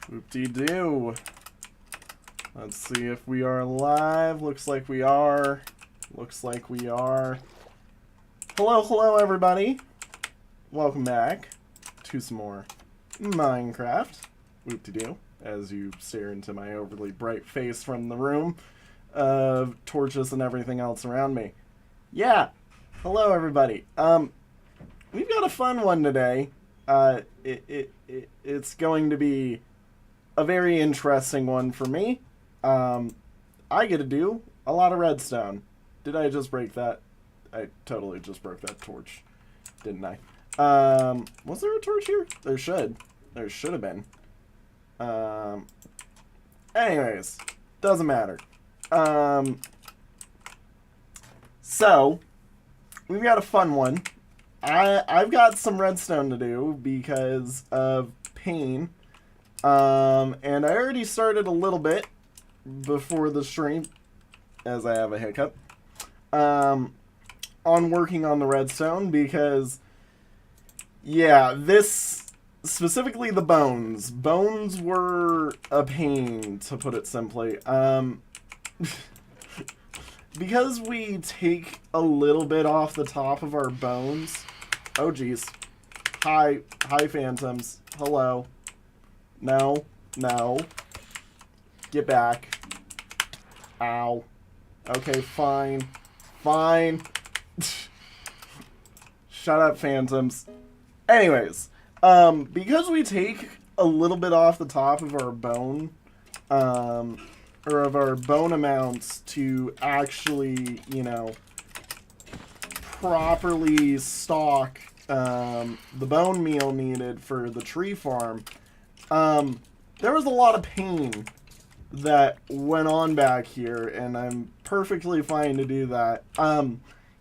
Whoop-de-doo. Let's see if we are live. Looks like we are. Looks like we are. Hello, everybody. Welcome back to some more Minecraft. Whoop-de-doo. As you stare into my overly bright face from the room of torches and everything else around me. Yeah. Hello, everybody. We've got a fun one today. It's going to be a very interesting one for me. I get to do a lot of redstone. Did I just break that? I totally just broke that torch, didn't I? Was there a torch here? There should have been. Anyways, doesn't matter. So we've got a fun one. I've got some redstone to do because of pain. And I already started a little bit before the stream, as I have a hiccup, on working on the redstone because, yeah, this, specifically the bones. Bones were a pain, to put it simply. Because we take a little bit off the top of our bones. Oh, geez. Hi, phantoms. Hello. No. Get back. Ow. Okay, fine. Shut up, phantoms. Anyways, because we take a little bit off the top of our bone, or of our bone amounts to actually, you know, properly stock the bone meal needed for the tree farm, there was a lot of pain that went on back here, and I'm perfectly fine to do that.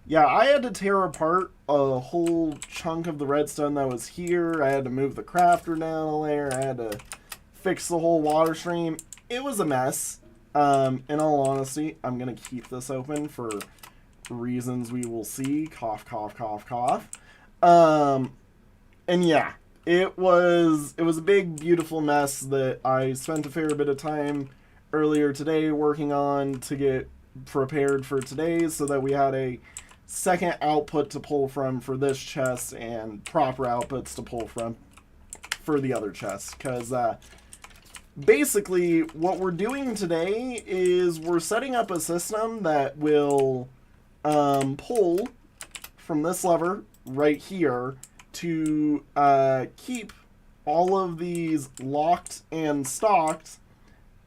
Yeah, I had to tear apart a whole chunk of the redstone that was here. I had to move the crafter down a layer. I had to fix the whole water stream. It was a mess. In all honesty, I'm going to keep this open for reasons we will see. Cough, cough, cough, cough. And yeah, it was a big, beautiful mess that I spent a fair bit of time earlier today working on to get prepared for today so that we had a second output to pull from for this chest and proper outputs to pull from for the other chest. Because, basically, what we're doing today is we're setting up a system that will pull from this lever right here to keep all of these locked and stocked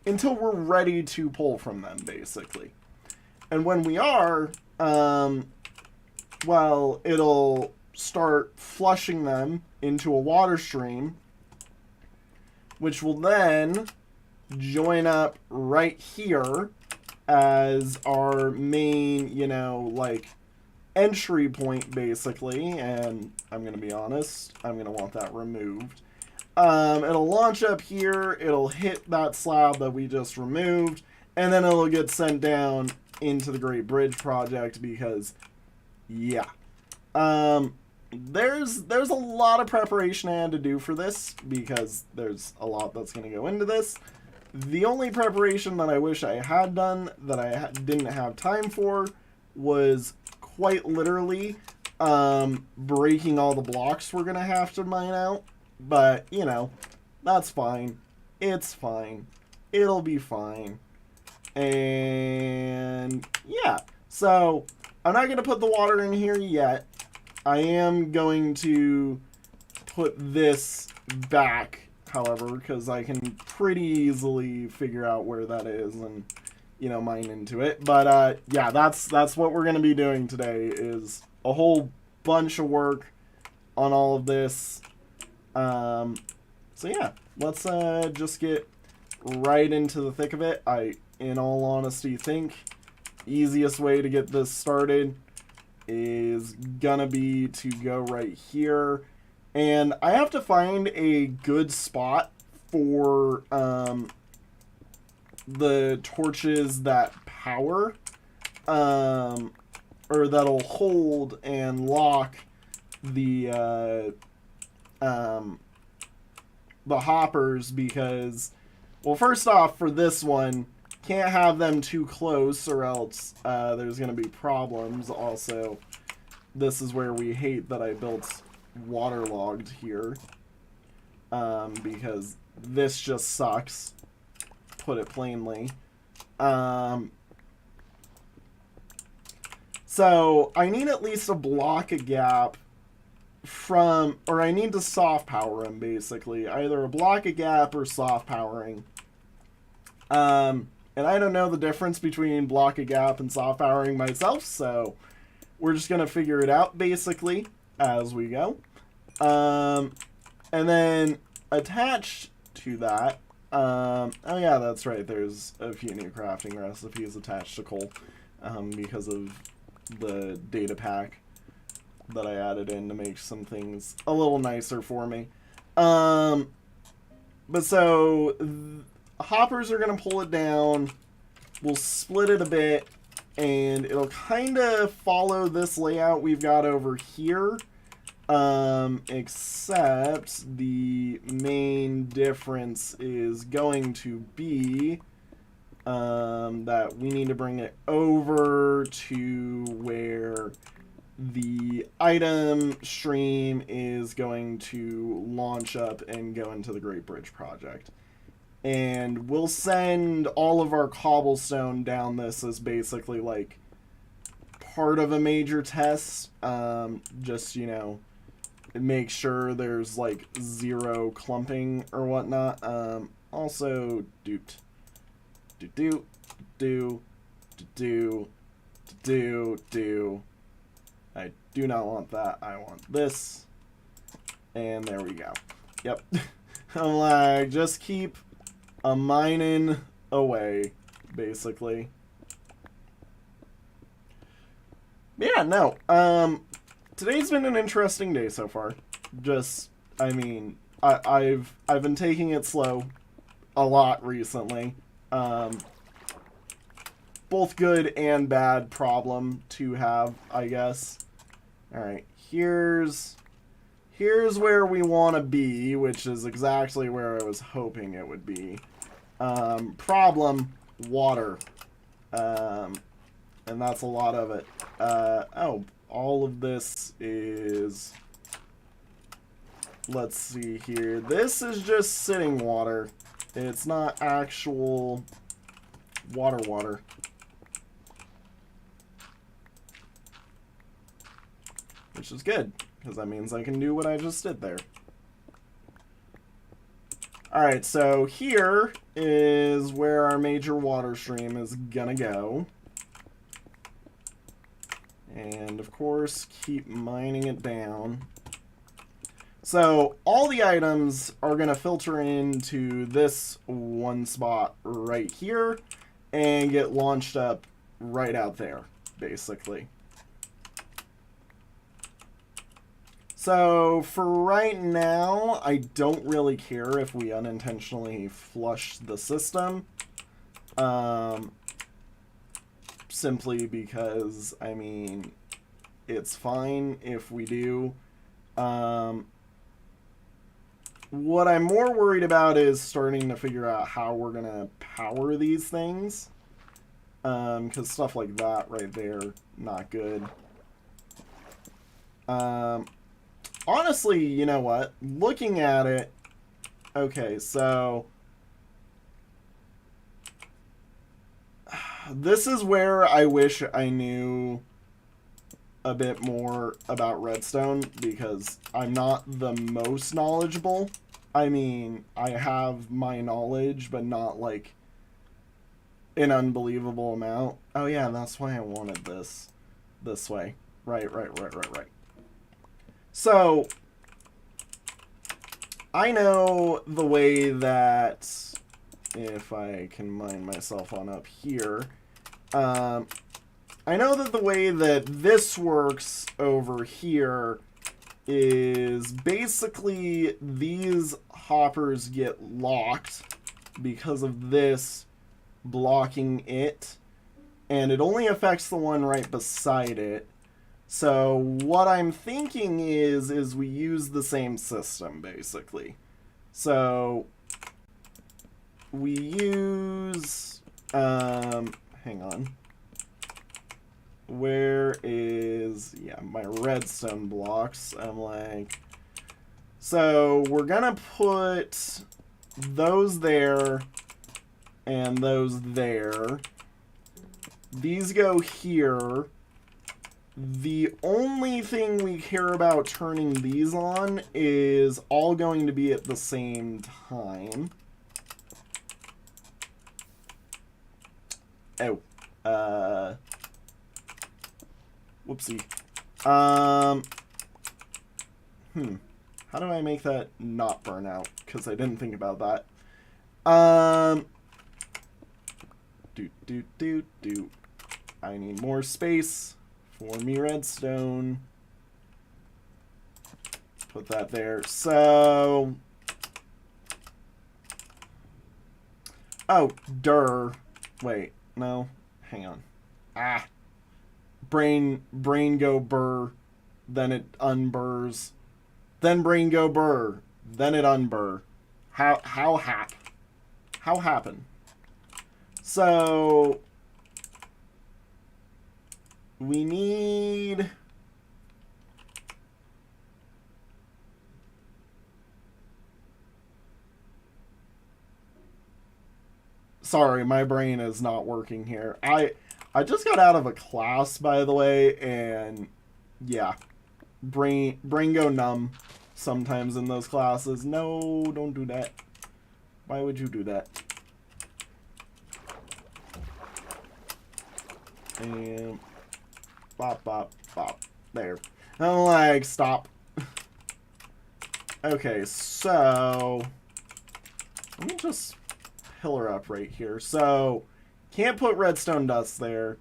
until we're ready to pull from them, basically. And when we are, well, it'll start flushing them into a water stream, which will then join up right here as our main, you know, like, entry point, basically. And I'm going to be honest, I'm going to want that removed. It'll launch up here, it'll hit that slab that we just removed, and then it'll get sent down into the Great Bridge Project because, yeah. There's a lot of preparation I had to do for this because there's a lot that's going to go into this. The only preparation that I wish I had done that I didn't have time for was quite literally breaking all the blocks we're going to have to mine out. But, you know, that's fine. It's fine. It'll be fine. And yeah, so I'm not going to put the water in here yet. I am going to put this back, however, because I can pretty easily figure out where that is and, you know, mine into it. But yeah, that's what we're going to be doing today is a whole bunch of work on all of this. So yeah, let's just get right into the thick of it. I, in all honesty, think easiest way to get this started is gonna be to go right here, and I have to find a good spot for the torches that power, or that'll hold and lock the the hoppers because, well, first off, for this one, can't have them too close or else there's going to be problems. Also, this is where we hate that I built waterlogged here because this just sucks, put it plainly. So I need at least a block a gap from, or I need to soft power him basically, either a block a gap or soft powering. And I don't know the difference between block a gap and soft powering myself, so we're just gonna figure it out basically as we go. And then attached to that, oh yeah, that's right, there's a few new crafting recipes attached to coal because of the data pack that I added in to make some things a little nicer for me. But so hoppers are going to pull it down. We'll split it a bit and it'll kind of follow this layout we've got over here. Except the main difference is going to be that we need to bring it over to where the item stream is going to launch up and go into the Great Bridge Project. And we'll send all of our cobblestone down this as basically like part of a major test. Just, you know, make sure there's like zero clumping or whatnot. Also, do. I do not want that. I want this. And there we go. Yep. I'm like, just keep a mining away, basically. Yeah, no. Today's been an interesting day so far. Just, I mean, I've been taking it slow a lot recently. Both good and bad problem to have, I guess. Alright, here's where we want to be, which is exactly where I was hoping it would be. Problem, water. And that's a lot of it. Oh, all of this is... Let's see here. This is just sitting water. It's not actual water. Which is good, because that means I can do what I just did there. Alright, so here is where our major water stream is gonna go. And, of course, keep mining it down. So, all the items are gonna filter into this one spot right here and get launched up right out there, basically. So, for right now, I don't really care if we unintentionally flush the system. Simply because, I mean, it's fine if we do. What I'm more worried about is starting to figure out how we're going to power these things. Because stuff like that right there, not good. Honestly, you know what? Looking at it, okay, so this is where I wish I knew a bit more about redstone, because I'm not the most knowledgeable. I mean, I have my knowledge, but not like an unbelievable amount. Oh yeah, that's why I wanted this way. Right. So, I know the way that, if I can mine myself on up here, I know that the way that this works over here is basically these hoppers get locked because of this blocking it, and it only affects the one right beside it. So what I'm thinking is we use the same system, basically. So we use, hang on. Where is, yeah, my redstone blocks? I'm like, so we're gonna put those there and those there. These go here. The only thing we care about turning these on is all going to be at the same time. Oh. Whoopsie. How do I make that not burn out? Because I didn't think about that. I need more space for me redstone. Put that there. So, oh, wait, no, hang on. Brain go burr, then it unburrs, then brain go burr, then it unburr. How happen? So we need, sorry, my brain is not working here. I just got out of a class, by the way, and yeah, brain go numb sometimes in those classes. No, don't do that. Why would you do that? And bop, bop, bop. There. I'm like, stop. Okay, so let me just pillar up right here. So can't put redstone dust there.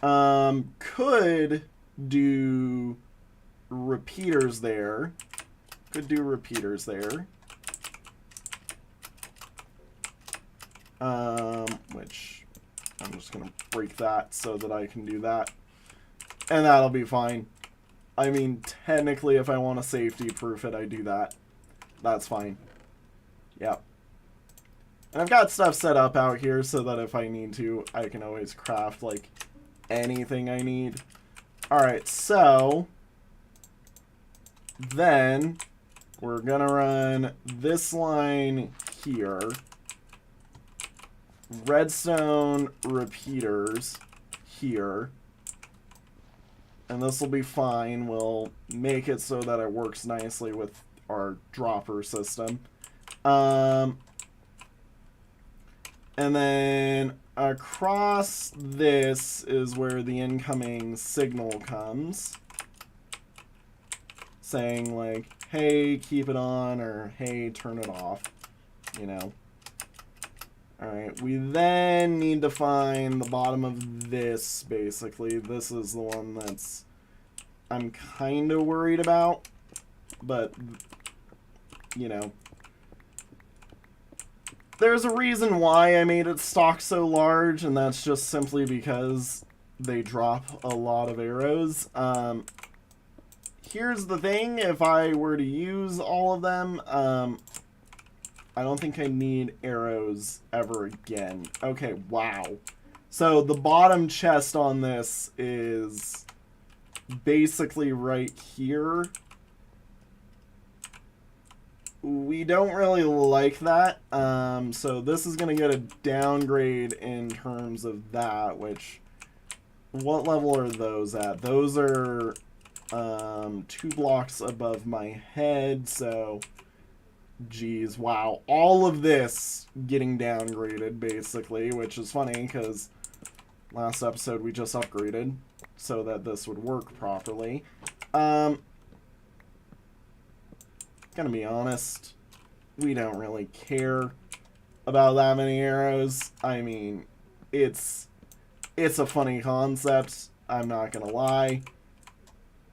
Could do repeaters there. Could do repeaters there. Which I'm just gonna break that so that I can do that. And that'll be fine. I mean, technically, if I want to safety proof it, I do that. That's fine. Yep. And I've got stuff set up out here so that if I need to, I can always craft, like, anything I need. Alright, so then we're gonna run this line here. Redstone repeaters here. And this will be fine. We'll make it so that it works nicely with our dropper system. And then across this is where the incoming signal comes. Saying like, hey, keep it on, or hey, turn it off. You know. Alright, we then need to find the bottom of this, basically. This is the one that's I'm kind of worried about. But, you know. There's a reason why I made it stock so large, and that's just simply because they drop a lot of arrows. Here's the thing, if I were to use all of them, I don't think I need arrows ever again. Okay, wow. So the bottom chest on this is basically right here. We don't really like that. So this is going to get a downgrade in terms of that, which, what level are those at? Those are 2 blocks above my head, so geez, wow. All of this getting downgraded, basically, which is funny, because last episode we just upgraded so that this would work properly. Gonna be honest, we don't really care about that many arrows. I mean, it's a funny concept, I'm not gonna lie.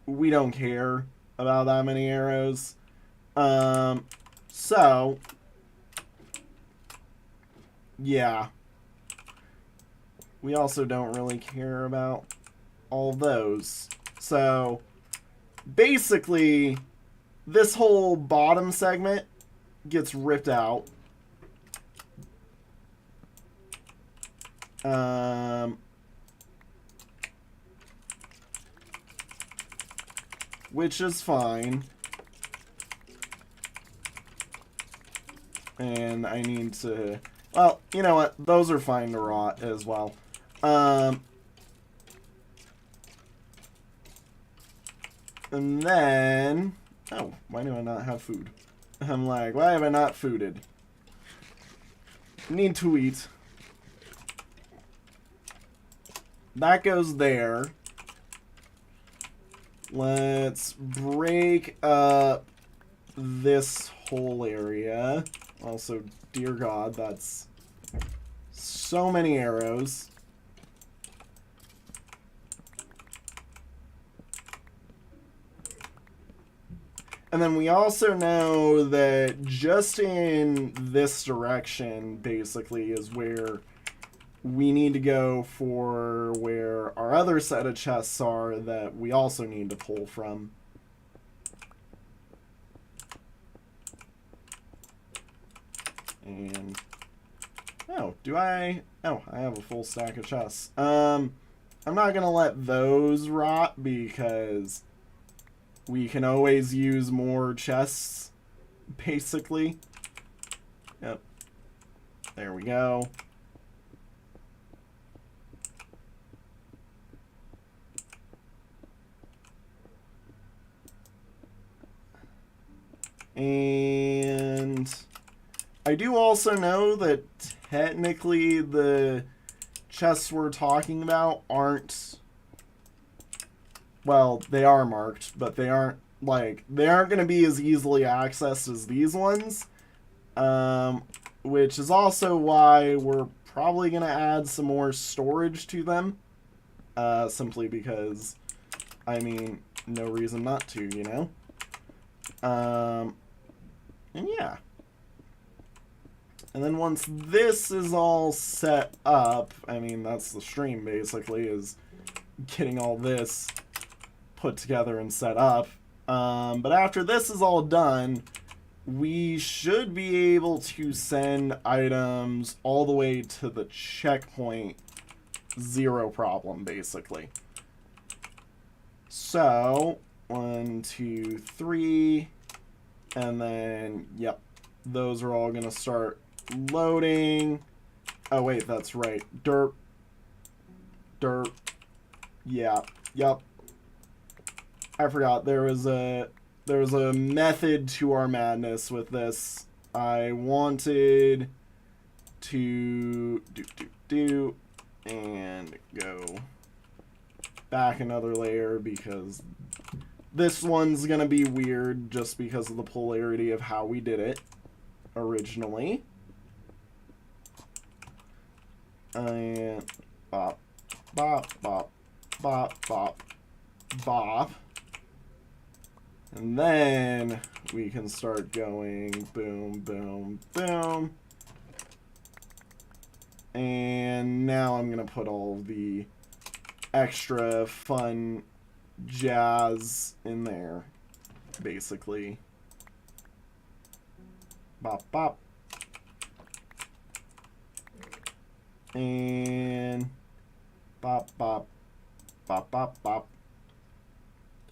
We don't care about that many arrows. So, yeah. We also don't really care about all those. So, basically, this whole bottom segment gets ripped out. Which is fine. And I need to... Well, you know what? Those are fine to rot as well. And then... Oh, why do I not have food? I'm like, why have I not fooded? Need to eat. That goes there. Let's break up this whole area. Also, dear God, that's so many arrows. And then we also know that just in this direction, basically, is where we need to go for where our other set of chests are that we also need to pull from. And... Oh, do I... Oh, I have a full stack of chests. I'm not going to let those rot because we can always use more chests, basically. Yep. There we go. And I do also know that technically the chests we're talking about aren't, well, they are marked, but they aren't, like, they aren't going to be as easily accessed as these ones, which is also why we're probably going to add some more storage to them, simply because, I mean, no reason not to, you know? And yeah. And then once this is all set up, I mean, that's the stream, basically, is getting all this put together and set up. But after this is all done, we should be able to send items all the way to the checkpoint, zero problem, basically. So, 1, 2, 3, and then, yep, those are all going to start loading. Oh, wait, that's right. Derp. Derp. Yeah, yep. I forgot there was a method to our madness with this. I wanted to do and go back another layer because this one's gonna be weird just because of the polarity of how we did it originally. And bop, bop, bop, bop, bop, bop. And then we can start going boom, boom, boom. And now I'm going to put all of the extra fun jazz in there, basically. Bop, bop. And bop, bop, bop, bop, bop.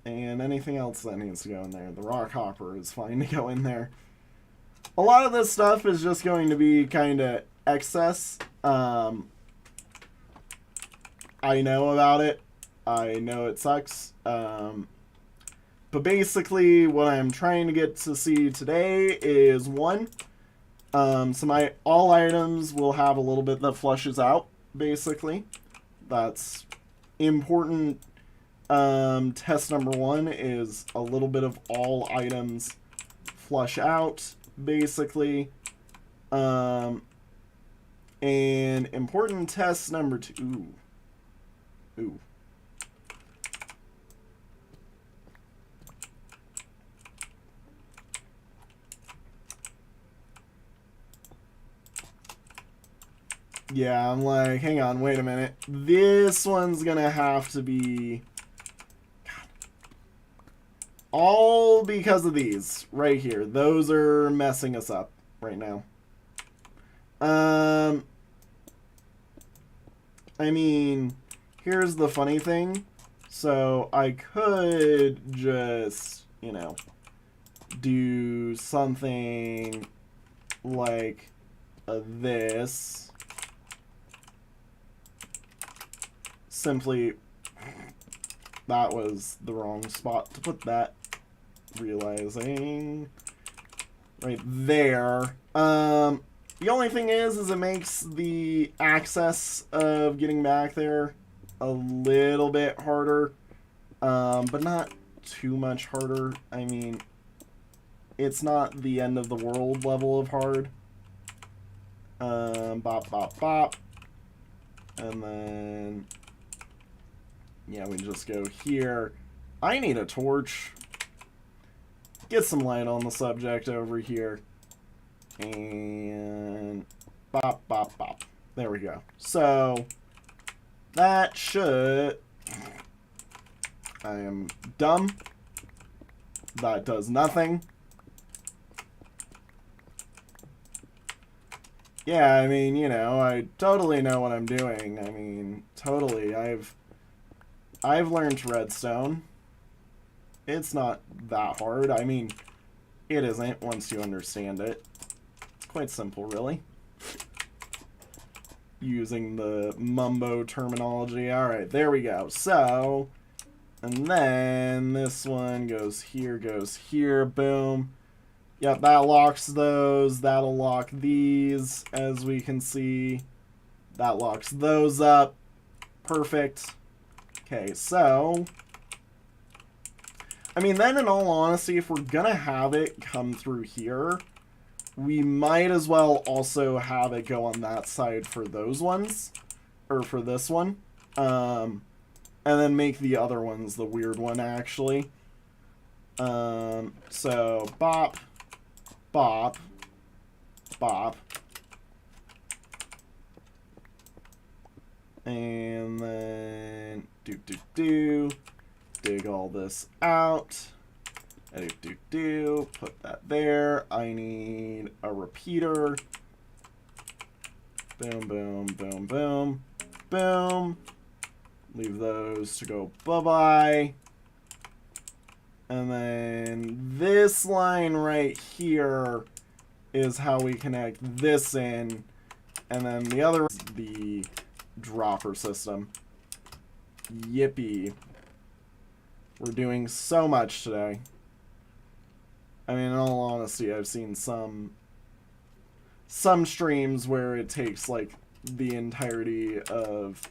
And anything else that needs to go in there. The rock hopper is fine to go in there. A lot of this stuff is just going to be kind of excess. I know about it. I know it sucks. But basically what I'm trying to get to see today is one, all items will have a little bit that flushes out, basically. That's important. Test number 1 is a little bit of all items flush out, basically. And important test number 2. Ooh. Yeah, I'm like, hang on, wait a minute. This one's gonna have to be... God. All because of these right here. Those are messing us up right now. I mean, here's the funny thing. So I could just, you know, do something like this. Simply, that was the wrong spot to put that. Realizing right there. The only thing is it makes the access of getting back there a little bit harder, but not too much harder. I mean, it's not the end of the world level of hard. Bop, bop, bop. And then, yeah, we just go here. I need a torch. Get some light on the subject over here. And bop, bop, bop. There we go. So, that should... I am dumb. That does nothing. Yeah, I mean, you know, I totally know what I'm doing. I mean, totally. I've learned redstone. It's not that hard. I mean, it isn't once you understand it. It's quite simple, really. Using the mumbo terminology. Alright, there we go. So, and then this one goes here, boom. Yep, that locks those. That'll lock these, as we can see. That locks those up. Perfect. Okay, so... I mean, then in all honesty, if we're gonna have it come through here, we might as well also have it go on that side for those ones. Or for this one. And then make the other ones the weird one, actually. So, bop, bop, bop. And then, dig all this out. Put that there. I need a repeater. Boom, boom, boom, boom, boom. Leave those to go bye-bye. And then this line right here is how we connect this in. And then the other is the dropper system. Yippee. We're doing so much today. I mean, in all honesty, I've seen some streams where it takes, like, the entirety of,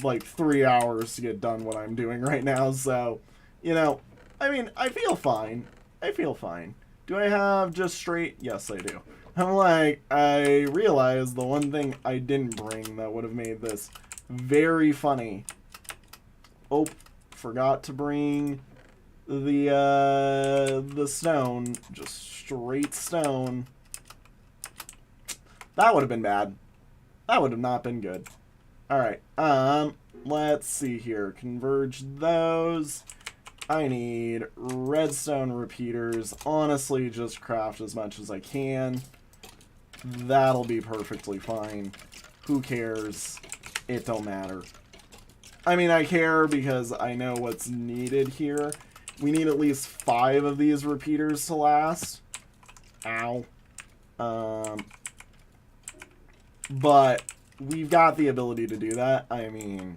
like, 3 hours to get done what I'm doing right now, so, you know, I mean, I feel fine. I feel fine. Do I have just straight? Yes, I do. I'm like, I realized the one thing I didn't bring that would have made this very funny. Oh, forgot to bring the stone. Just straight stone. That would have been bad. That would have not been good. Alright, let's see here. Converge those. I need redstone repeaters. Honestly, just craft as much as I can. That'll be perfectly fine. Who cares? It don't matter. I mean, I care because I know what's needed here. We need at least 5 of these repeaters to last. Ow. But we've got the ability to do that. I mean,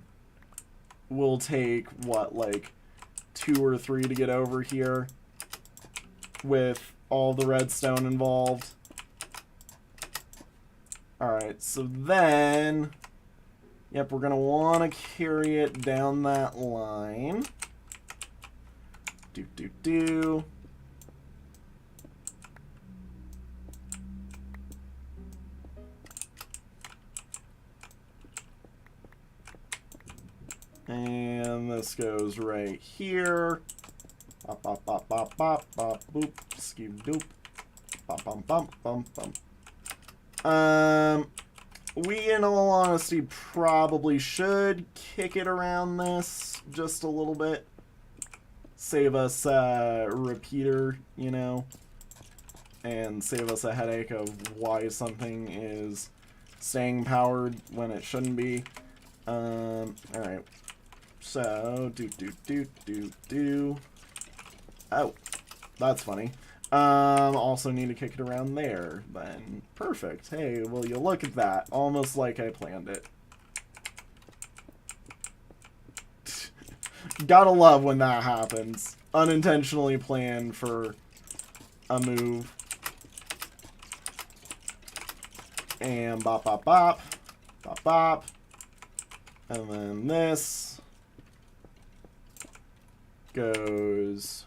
we'll take, what, like 2 or 3 to get over here with all the redstone involved. Alright, so then, yep, we're going to want to carry it down that line. And this goes right here. Bop, bop, bop, bop, bop, bop, boop, skip, doop. Bop, bum, bum, bum, bum. We, in all honesty, probably should kick it around this just a little bit. save us a repeater, you know, and save us a headache of why something is staying powered when it shouldn't be. Alright. So, oh, that's funny. Also need to kick it around there, then. Perfect. Hey, will you look at that? Almost like I planned it. Gotta love when that happens. Unintentionally planned for a move. And bop, bop, bop. Bop, bop. And then this goes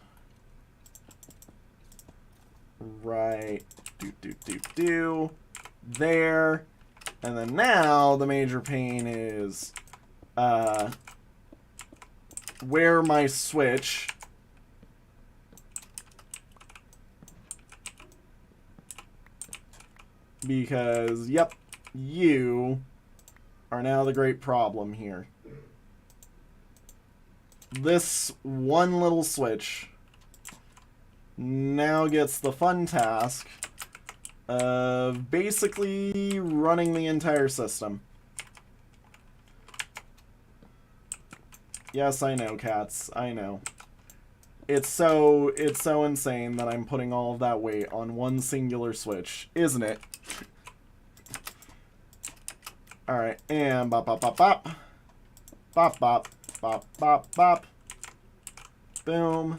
right there. And then now the major pain is where my switch because yep, you are now the great problem here. This one little switch now gets the fun task of basically running the entire system. Yes, I know, cats. I know. It's so insane that I'm putting all of that weight on one singular switch, isn't it? Alright, and bop, bop, bop, bop. Bop, bop, bop, bop, bop. Boom.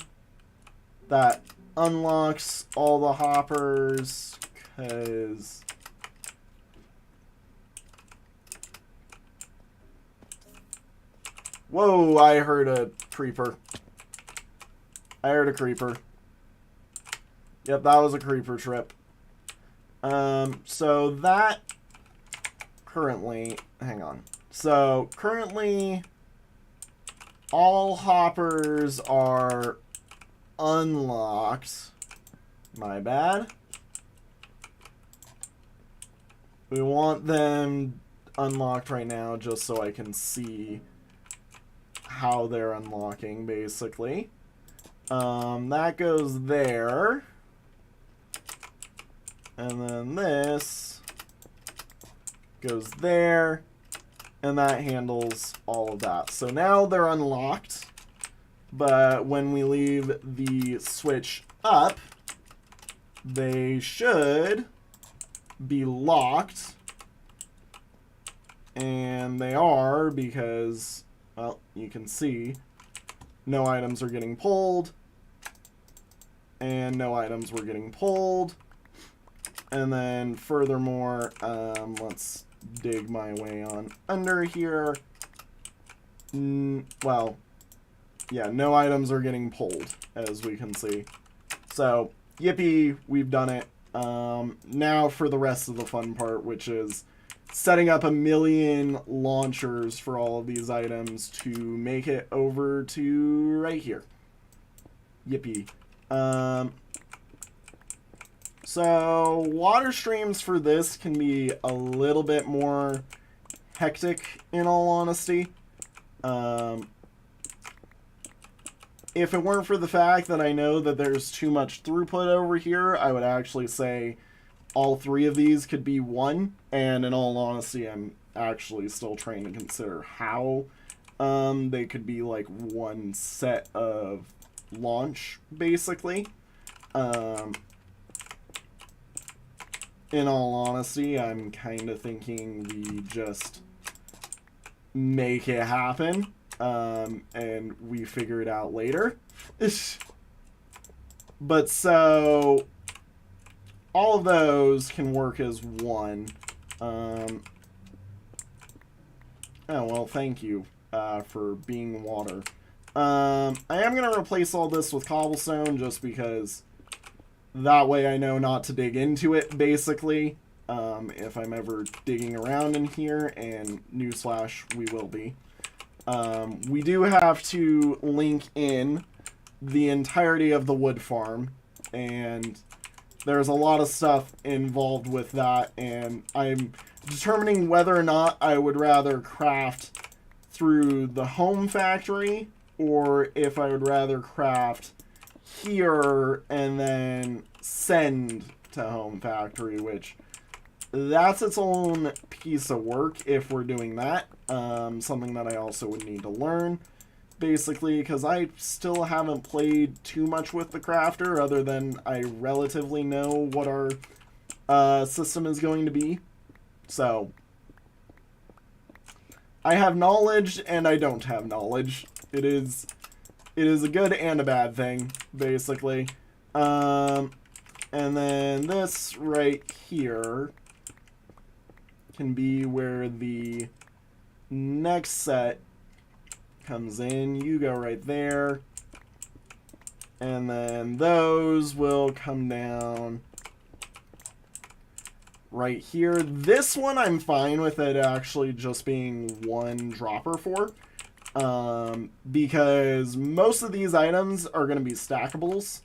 That unlocks all the hoppers, because... Whoa, I heard a creeper. I heard a creeper. Yep, that was a creeper trip. So that... Currently, hang on. So, currently, all hoppers are unlocked. My bad. We want them unlocked right now just so I can see how they're unlocking, basically. That goes there. And then this goes there, and that handles all of that. So now they're unlocked, but when we leave the switch up, they should be locked, and they are because, well, you can see no items are getting pulled, and no items were getting pulled. And then furthermore, let's dig my way on under here. Well, yeah, no items are getting pulled, as we can see. So, yippee, we've done it. Now for the rest of the fun part, which is setting up 1,000,000 launchers for all of these items to make it over to right here. Yippee. So, water streams for this can be a little bit more hectic, in all honesty. If it weren't for the fact that I know that there's too much throughput over here, I would actually say all three of these could be one. And in all honesty, I'm actually still trying to consider how they could be like one set of launch, basically. In all honesty, I'm kind of thinking we just make it happen, and we figure it out later. But so, all of those can work as one. Oh, well, thank you for being water. I am going to replace all this with cobblestone just because... That way I know not to dig into it, basically, if I'm ever digging around in here, and newsflash, we will be. We do have to link in the entirety of the wood farm, and there's a lot of stuff involved with that, and I'm determining whether or not I would rather craft through the home factory or if I would rather craft here and then send to Home Factory, which that's its own piece of work if we're doing that. Something that I also would need to learn, basically, because I still haven't played too much with the crafter, other than I relatively know what our system is going to be. So I have knowledge and I don't have knowledge. It is a good and a bad thing, basically. And then this right here can be where the next set comes in. You go right there. And then those will come down right here. This one I'm fine with it actually just being one dropper for. Because most of these items are going to be stackables.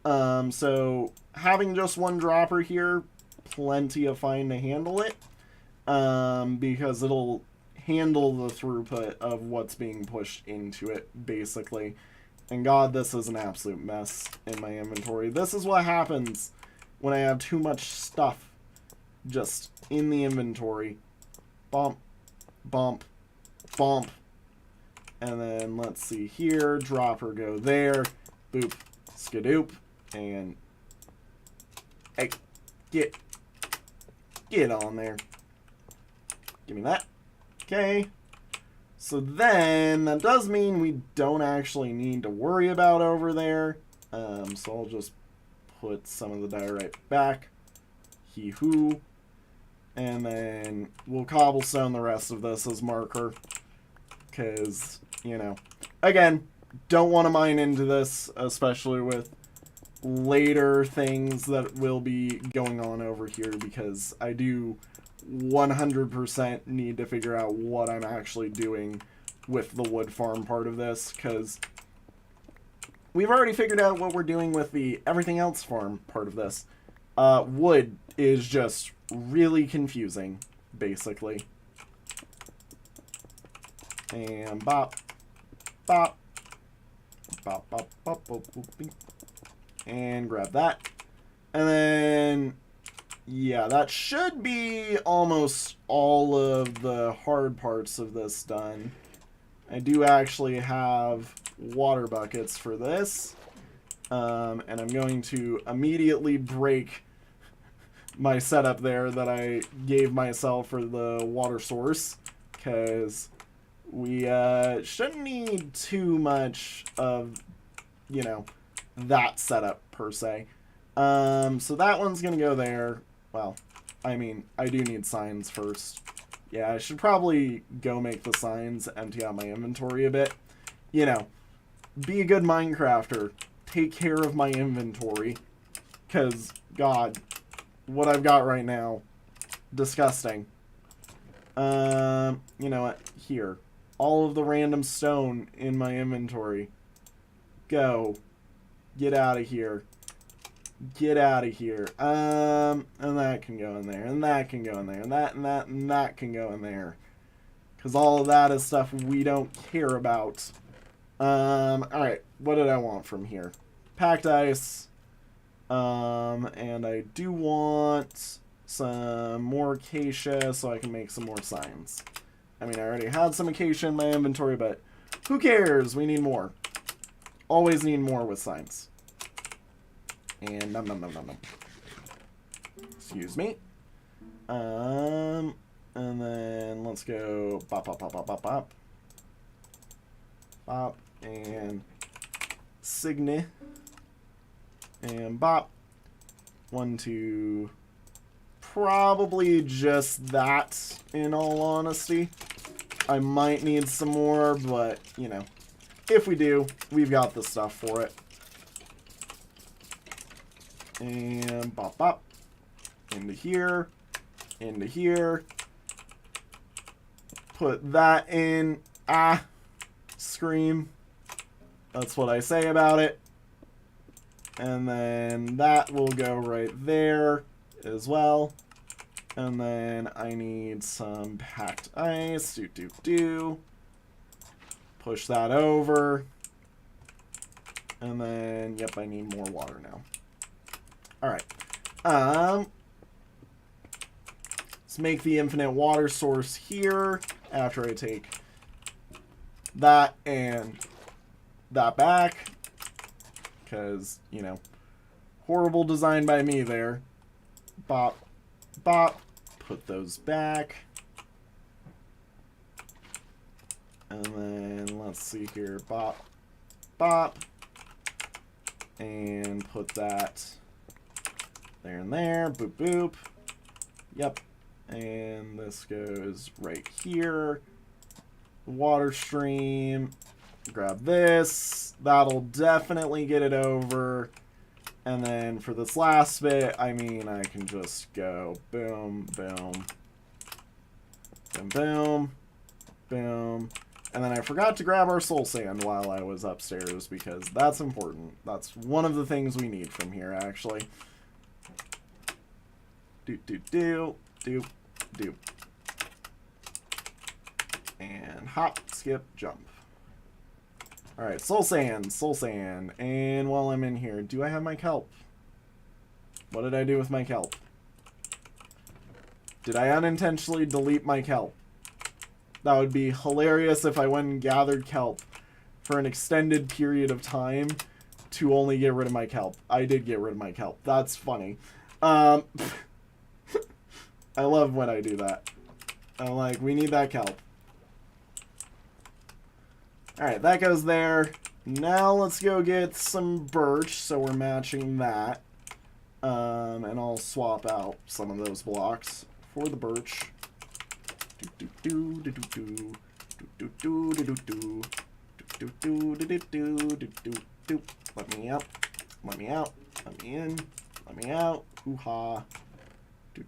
So having just one dropper here, plenty of fine to handle it. Because it'll handle the throughput of what's being pushed into it, basically. And God, this is an absolute mess in my inventory. This is what happens when I have too much stuff just in the inventory. Bump, bump, bump. And then let's see here. Dropper go there. Boop, skadoop. And hey, get on there. Give me that. Okay. So then that does mean we don't actually need to worry about over there. So I'll just put some of the diorite back. Hee-hoo. And then we'll cobblestone the rest of this as marker. Because, you know, again, don't want to mine into this, especially with later things that will be going on over here, because I do 100% need to figure out what I'm actually doing with the wood farm part of this, because we've already figured out what we're doing with the everything else farm part of this. Wood is just really confusing, basically. And bop, bop, bop, bop, bop, bop, bop, beep. And grab that. And then, yeah, that should be almost all of the hard parts of this done. I do actually have water buckets for this. And I'm going to immediately break my setup there that I gave myself for the water source, because we shouldn't need too much of, you know, that setup per se. So that one's gonna go there. Well, I mean, I do need signs first. Yeah, I should probably go make the signs, empty out my inventory a bit. You know, be a good Minecrafter. Take care of my inventory. Because, God, what I've got right now, disgusting. You know what? Here. All of the random stone in my inventory. Go. Get out of here. Get out of here. And that can go in there. And that can go in there. And that and that and that can go in there. Because all of that is stuff we don't care about. Alright. What did I want from here? Packed ice. And I do want some more acacia so I can make some more signs. I mean, I already had some acacia in my inventory, but who cares? We need more. Always need more with signs. And nom nom nom nom nom. Excuse me. And then let's go bop bop bop bop bop bop. Bop and Signy. And bop. 1, 2. Probably just that, in all honesty. I might need some more, but, you know, if we do, we've got the stuff for it. And bop bop. Into here. Into here. Put that in. Ah. Scream. That's what I say about it. And then that will go right there as well. And then I need some packed ice. Do. Push that over. And then, yep, I need more water now. Alright. Let's make the infinite water source here after I take that and that back. Because, you know, horrible design by me there. Bop, bop. Put those back. And then, let's see here. Bop, bop. And put that there and there. Boop, boop. Yep. And this goes right here. Water stream. Grab this. That'll definitely get it over. And then for this last bit, I mean, I can just go boom, boom, boom, boom, boom. And then I forgot to grab our soul sand while I was upstairs because that's important. That's one of the things we need from here, actually. Do, do, do, do, do. And hop, skip, jump. Alright, soul sand, soul sand. And while I'm in here, do I have my kelp? What did I do with my kelp? Did I unintentionally delete my kelp? That would be hilarious if I went and gathered kelp for an extended period of time to only get rid of my kelp. I did get rid of my kelp. That's funny. I love when I do that. I'm like, we need that kelp. Alright, that goes there. Now let's go get some birch, so we're matching that. And I'll swap out some of those blocks for the birch. Let me out. Let me out. Let me in. Let me out. Hoo-ha. There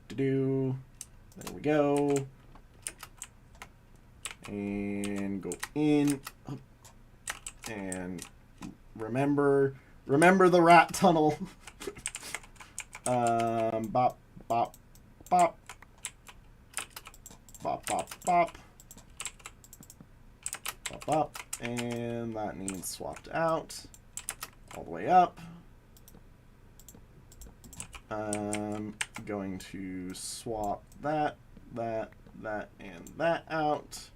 we go. And go in. And remember the rat tunnel. Bop, bop, bop. Bop, bop, bop. Bop, bop. And that needs swapped out. All the way up. Going to swap that, and that out.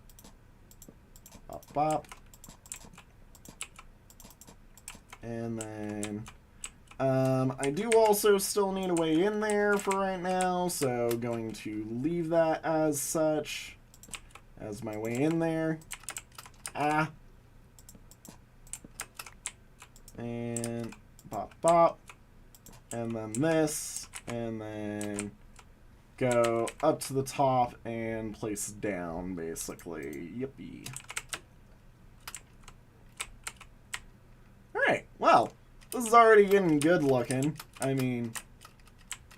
Bop, bop. And then I do also still need a way in there for right now, so going to leave that as such as my way in there. Ah. And bop, bop. And then this, and then go up to the top and place down, basically. Yippee. Alright, well, this is already getting good looking. I mean,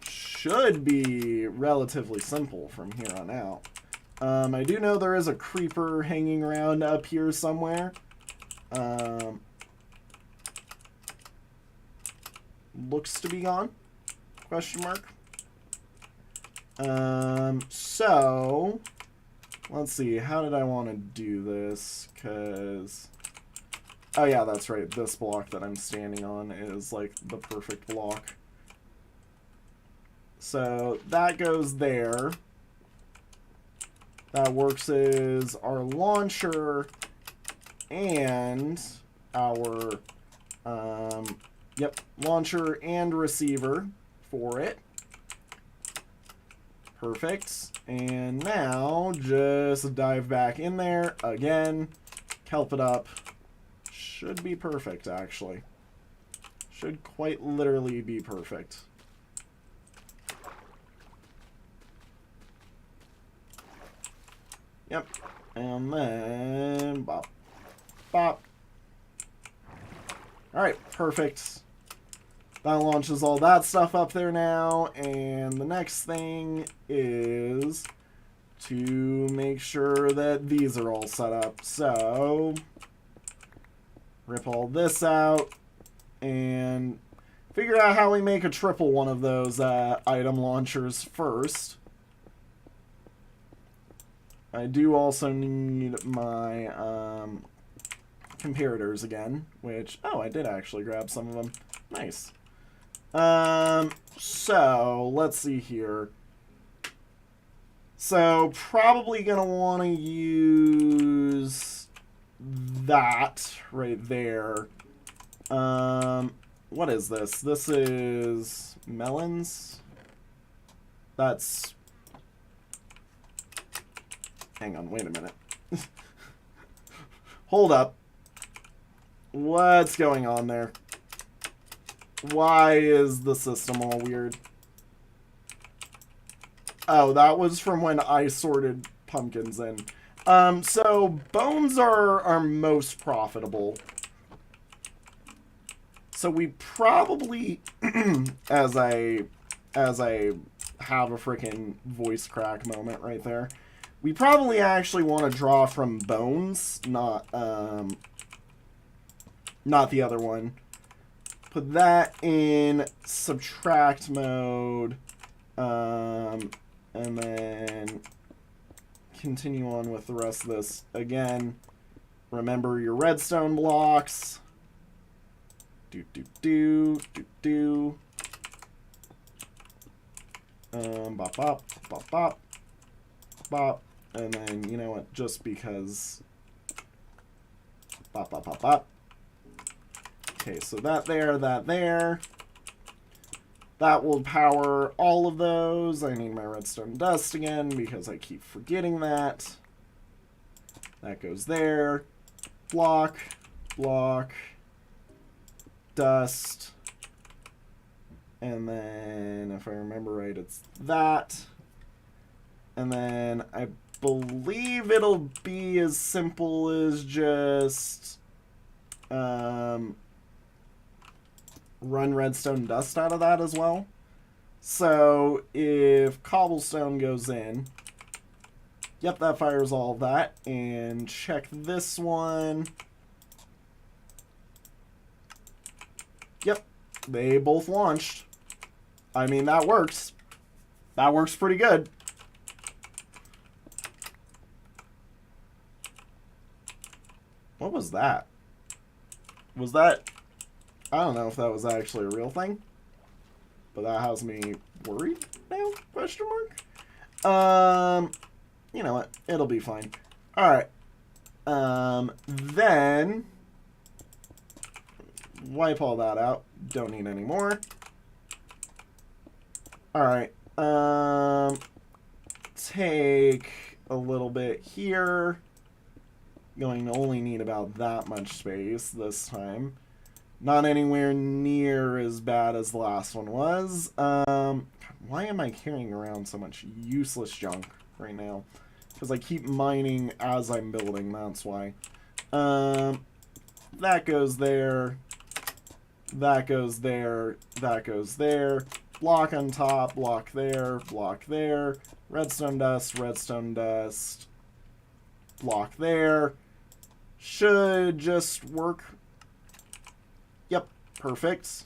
should be relatively simple from here on out. I do know there is a creeper hanging around up here somewhere. Looks to be gone? Question mark. So, let's see. How did I want to do this? Because, oh yeah, that's right. This block that I'm standing on is like the perfect block. So that goes there. That works as our launcher and our, yep, launcher and receiver for it. Perfect. And now just dive back in there again, kelp it up. Should be perfect, actually. Should quite literally be perfect. Yep. And then bop, bop. Alright, perfect. That launches all that stuff up there now, and the next thing is to make sure that these are all set up. So, rip all this out, and figure out how we make a triple one of those item launchers first. I do also need my comparators again, which, oh, I did actually grab some of them. Nice. So, let's see here. So, probably gonna want to use that right there. What is this? This is melons. That's... Hang on, wait a minute. Hold up. What's going on there? Why is the system all weird? Oh, that was from when I sorted pumpkins in. So bones are most profitable. So we probably, as I have a freaking voice crack moment right there, we probably actually want to draw from bones, not the other one. Put that in subtract mode, and then continue on with the rest of this. Again, remember your redstone blocks. Bop, bop, bop, bop, bop. And then, you know what, just because, bop, bop, bop, bop. Okay, so that there. That will power all of those. I need my redstone dust again because I keep forgetting that. That goes there. Block, block, dust. And then, if I remember right, it's that. And then I believe it'll be as simple as just run redstone dust out of that as well. So if cobblestone goes in, yep, that fires all of that. And check this one. Yep, they both launched. I mean, that works. That works pretty good. What was that? Was that... I don't know if that was actually a real thing. But that has me worried now? Question mark? You know what? It'll be fine. Alright. Then... wipe all that out. Don't need any more. Alright. Take a little bit here. Going to only need about that much space this time. Not anywhere near as bad as the last one was. Why am I carrying around so much useless junk right now? Because I keep mining as I'm building, that's why. That goes there. That goes there. That goes there. Block on top, block there, block there. Redstone dust, block there. Should just work. Yep, perfect.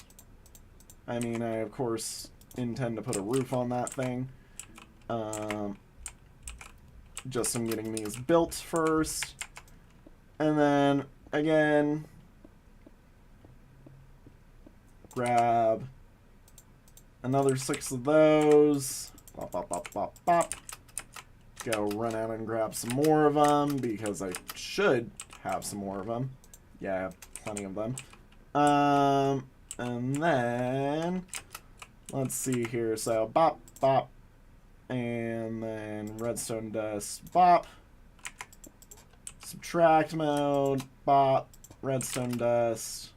I mean, I of course intend to put a roof on that thing. Just I'm getting these built first. And then, again, grab another 6 of those. Bop, bop, bop, bop, bop. Go run out and grab some more of them, because I should have some more of them. Yeah, I have plenty of them. And then, let's see here. So, bop, bop. And then redstone dust, bop. Subtract mode, bop. Redstone dust,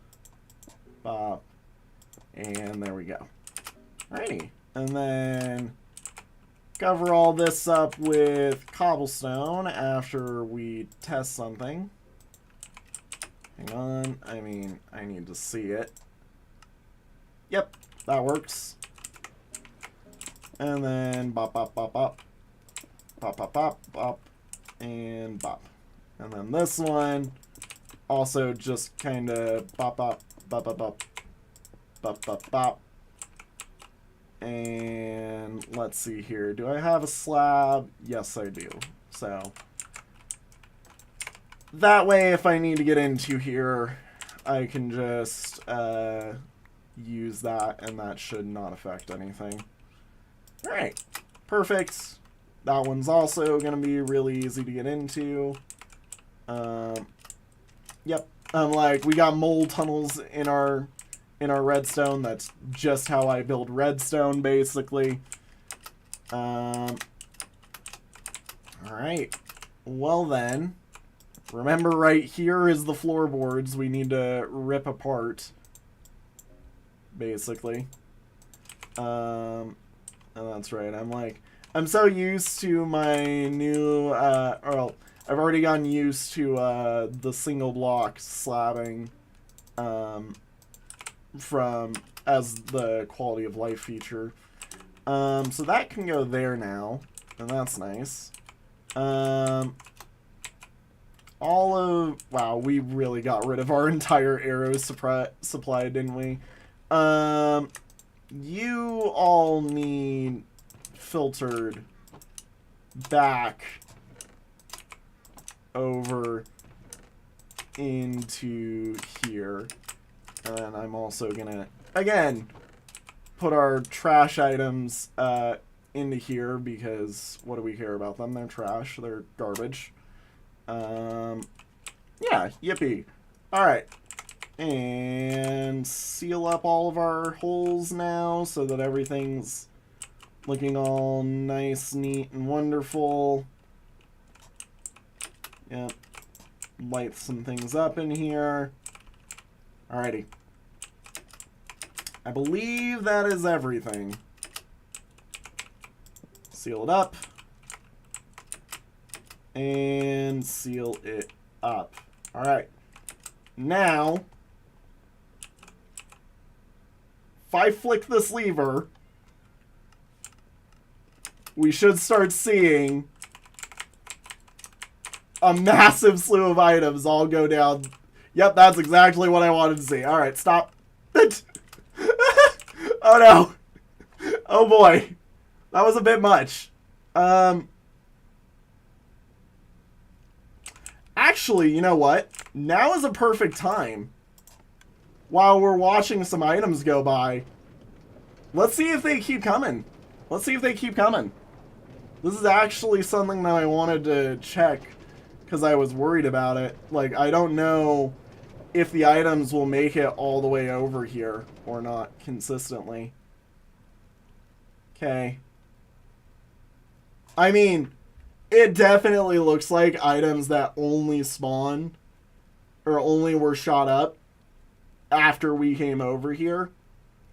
bop. And there we go. Alrighty. And then cover all this up with cobblestone after we test something. Hang on. I mean, I need to see it. Yep, that works. And then bop, bop, bop, bop. Bop, bop, bop, bop. And bop. And then this one also just kind of bop, bop, bop, bop, bop. Bop, bop, bop. And let's see here. Do I have a slab? Yes, I do. So that way, if I need to get into here, I can just use that, and that should not affect anything. Alright, perfect. That one's also going to be really easy to get into. Yep, like, we got mole tunnels in our redstone. That's just how I build redstone, basically. Alright, well then, remember right here is the floorboards we need to rip apart, basically. And that's right, I'm so used to my new, well, I've already gotten used to the single block slabbing as the quality of life feature. So that can go there now, and that's nice. Wow, we really got rid of our entire arrow supply, didn't we? You all need filtered back over into here. And I'm also gonna, again, put our trash items into here, because what do we care about them? They're trash. They're garbage. Yeah, yippee. Alright. And seal up all of our holes now so that everything's looking all nice, neat, and wonderful. Yep. Light some things up in here. Alrighty. I believe that is everything. Seal it up. And seal it up. Alright. Now, if I flick this lever, we should start seeing a massive slew of items all go down. Yep, that's exactly what I wanted to see. Alright, stop. Oh no. Oh boy. That was a bit much. Actually, you know what? Now is a perfect time. While we're watching some items go by, let's see if they keep coming. Let's see if they keep coming. This is actually something that I wanted to check because I was worried about it. Like, I don't know if the items will make it all the way over here or not consistently. Okay. I mean, it definitely looks like items that only spawn or only were shot up after we came over here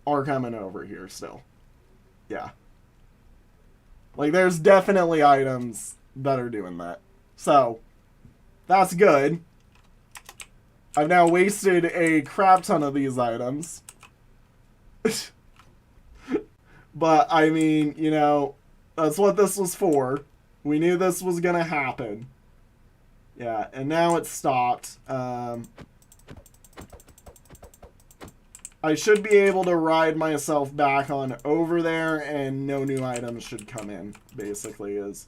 are coming over here still. Yeah. Like, there's definitely items that are doing that. So, that's good. I've now wasted a crap ton of these items. But, I mean, you know, that's what this was for. We knew this was going to happen. Yeah, and now it's stopped. I should be able to ride myself back on over there, and no new items should come in, basically, is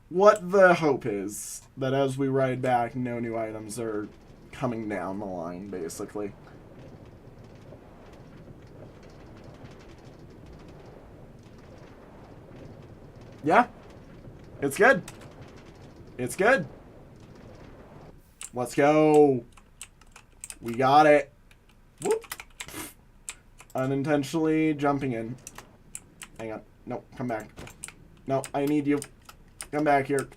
what the hope is. That as we ride back, no new items are coming down the line, basically. Yeah. It's good. It's good. Let's go. We got it. Whoop. Unintentionally jumping in. Hang on. No, come back. No, I need you. Come back here.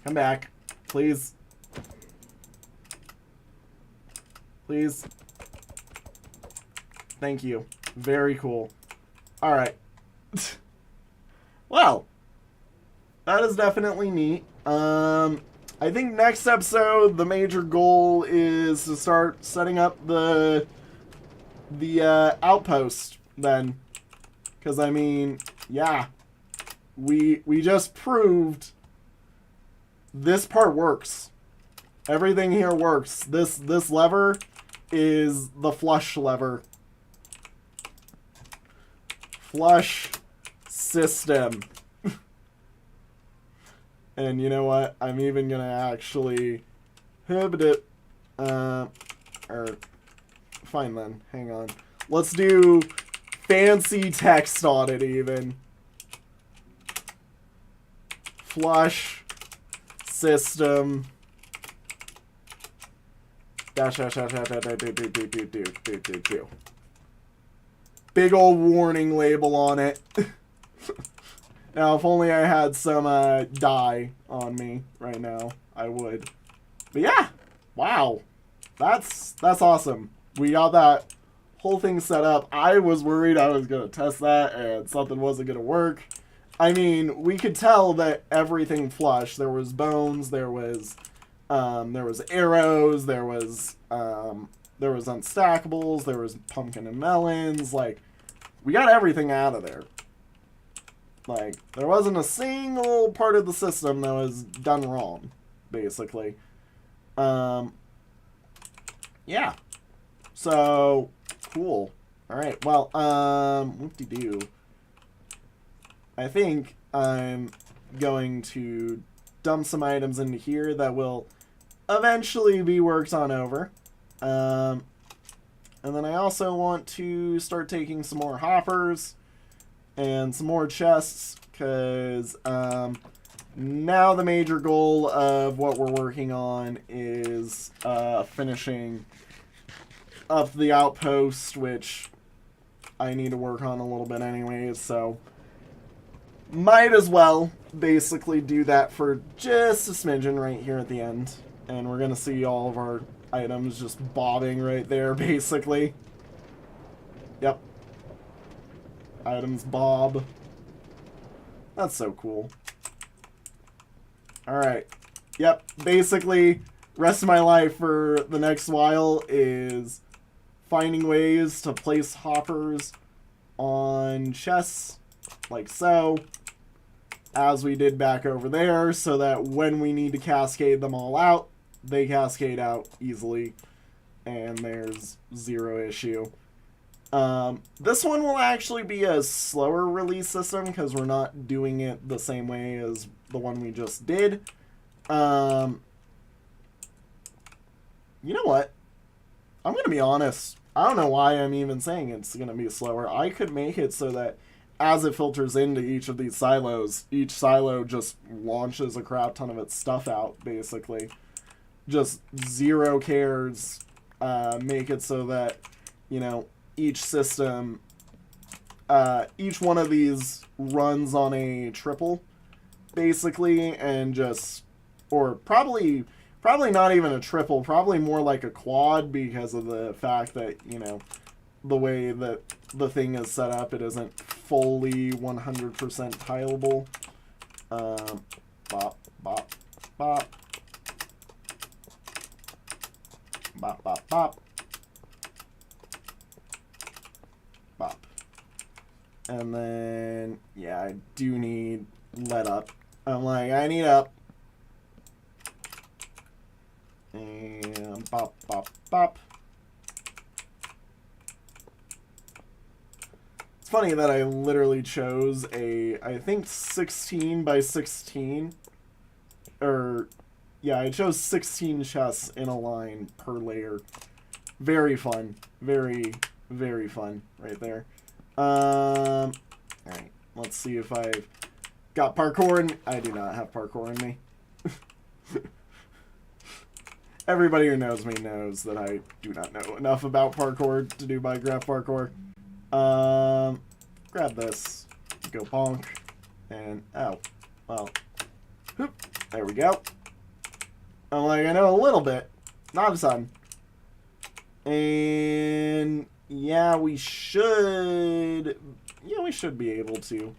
Come back. Please. Please. Thank you. Very cool. Alright. Well, that is definitely neat. I think next episode, the major goal is to start setting up the outpost then. Because, I mean, yeah. We just proved this part works. Everything here works. This lever is the flush lever. Flush system. And you know what? I'm even going to actually... it. Or... Fine then. Hang on. Let's do fancy text on it even. Flush system dash dash dash dash dash do. Big old warning label on it. Now, if only I had some dye on me right now, I would. But yeah, wow, that's awesome. We got that whole thing set up. I was worried I was gonna test that and something wasn't gonna work. I mean, we could tell that everything flushed. There was bones, there was arrows, there was unstackables, there was pumpkin and melons. Like, we got everything out of there. Like, there wasn't a single part of the system that was done wrong, basically. Yeah. So, cool. Alright, well, whoop-de-doo. I think I'm going to dump some items into here that will eventually be worked on over. And then I also want to start taking some more hoppers and some more chests, because now the major goal of what we're working on is finishing up the outpost, which I need to work on a little bit anyways, so might as well basically do that for just a smidgen right here at the end. And we're going to see all of our items just bobbing right there, basically. Yep. Items bob. That's so cool. Alright. Yep. Basically, rest of my life for the next while is finding ways to place hoppers on chests, like so, as we did back over there, so that when we need to cascade them all out, they cascade out easily, and there's zero issue. This one will actually be a slower release system, because we're not doing it the same way as the one we just did. You know what? I'm going to be honest. I don't know why I'm even saying it's going to be slower. I could make it so that as it filters into each of these silos, each silo just launches a crap ton of its stuff out, basically. Just zero cares. Make it so that, you know, each system, each one of these runs on a triple, basically, and just, or probably not even a triple, probably more like a quad, because of the fact that, you know, the way that the thing is set up, it isn't fully 100% tileable. Bop, bop, bop. Bop, bop, bop. Bop. And then, yeah, I do need let up. I'm like, I need up. And bop, bop, bop. It's funny that I literally chose I think 16 by 16. Or, yeah, I chose 16 chests in a line per layer. Very fun. Very, very fun right there. Alright, let's see if I've got parkour in. I do not have parkour in me. Everybody who knows me knows that I do not know enough about parkour to do Minecraft parkour. Grab this, go bonk, and oh, well, whoop, there we go. I'm like, I know a little bit, not a ton. And yeah, we should be able to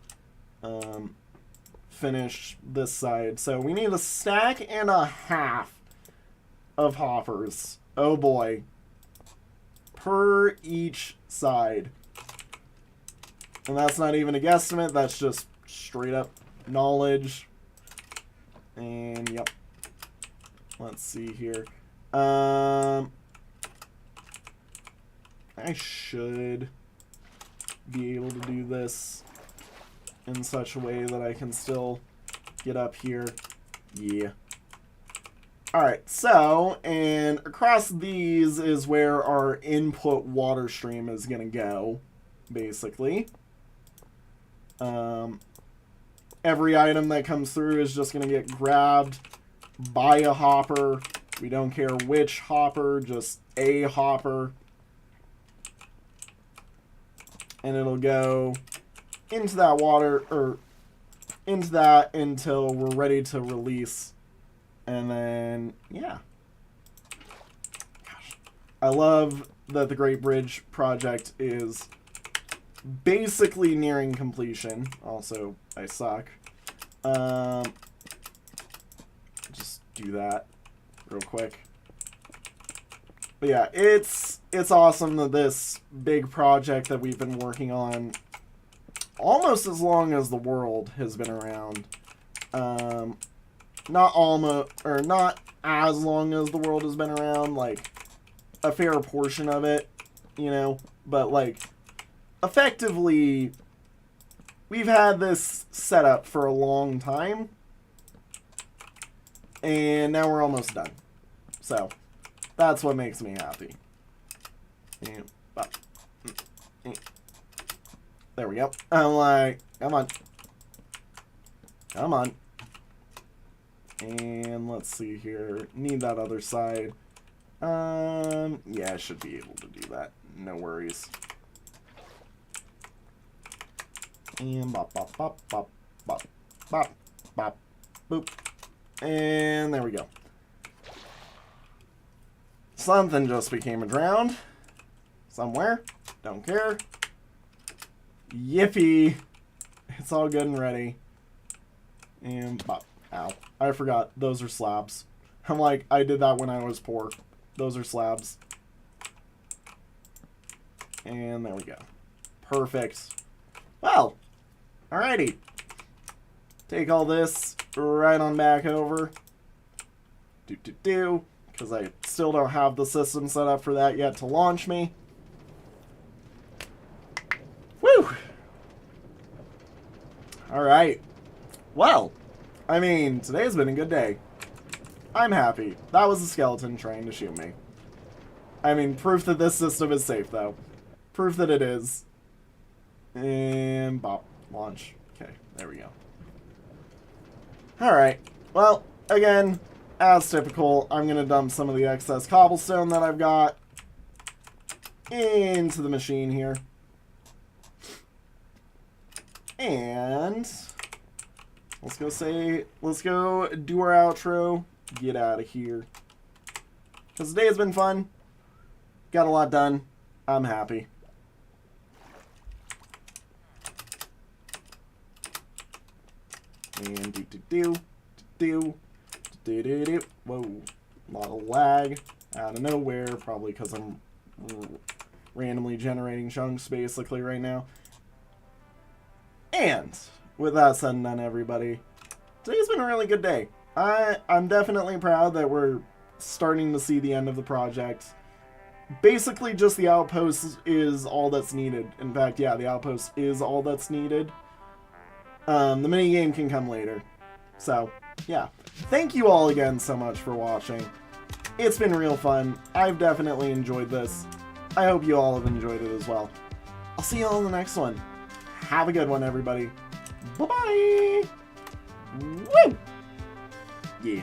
finish this side. So we need a stack and a half of hoppers. Oh boy. Per each side. And that's not even a guesstimate, that's just straight up knowledge. And yep. Let's see here. I should be able to do this in such a way that I can still get up here Yeah. Alright, so, and across these is where our input water stream is going to go, basically. Every item that comes through is just going to get grabbed by a hopper. We don't care which hopper, just a hopper. And it'll go into that water, or into that until we're ready to release. And then, yeah. Gosh. I love that the Great Bridge project is basically nearing completion. Also, I suck. Just do that real quick. But yeah, it's awesome that this big project that we've been working on almost as long as the world has been around. Not almost, or not as long as the world has been around, like a fair portion of it, you know, but like effectively we've had this set up for a long time and now we're almost done. So that's what makes me happy. There we go. I'm like, come on. Come on. And let's see here. Need that other side. Yeah, I should be able to do that. No worries. And bop, bop, bop, bop, bop, bop, bop, boop. And there we go. Something just became a drowned. Somewhere. Don't care. Yippee. It's all good and ready. And bop. Ow. I forgot. Those are slabs. I'm like, I did that when I was poor. Those are slabs. And there we go. Perfect. Well, alrighty. Take all this right on back over. Because I still don't have the system set up for that yet to launch me. Woo! Alright. Well, I mean, today's been a good day. I'm happy. That was a skeleton trying to shoot me. I mean, proof that this system is safe, though. Proof that it is. And bop. Launch. Okay, there we go. Alright. Well, again, as typical, I'm going to dump some of the excess cobblestone that I've got into the machine here. And let's go do our outro, get out of here. Because today has been fun. Got a lot done. I'm happy. And whoa. A lot of lag out of nowhere, probably because I'm randomly generating chunks basically right now. And with that said and done, everybody, today's been a really good day. I'm definitely proud that we're starting to see the end of the project. Basically, just the outpost is all that's needed. In fact, yeah, the outpost is all that's needed. The minigame can come later. So, yeah. Thank you all again so much for watching. It's been real fun. I've definitely enjoyed this. I hope you all have enjoyed it as well. I'll see you all in the next one. Have a good one, everybody. Bye-bye! Woo! Yeah.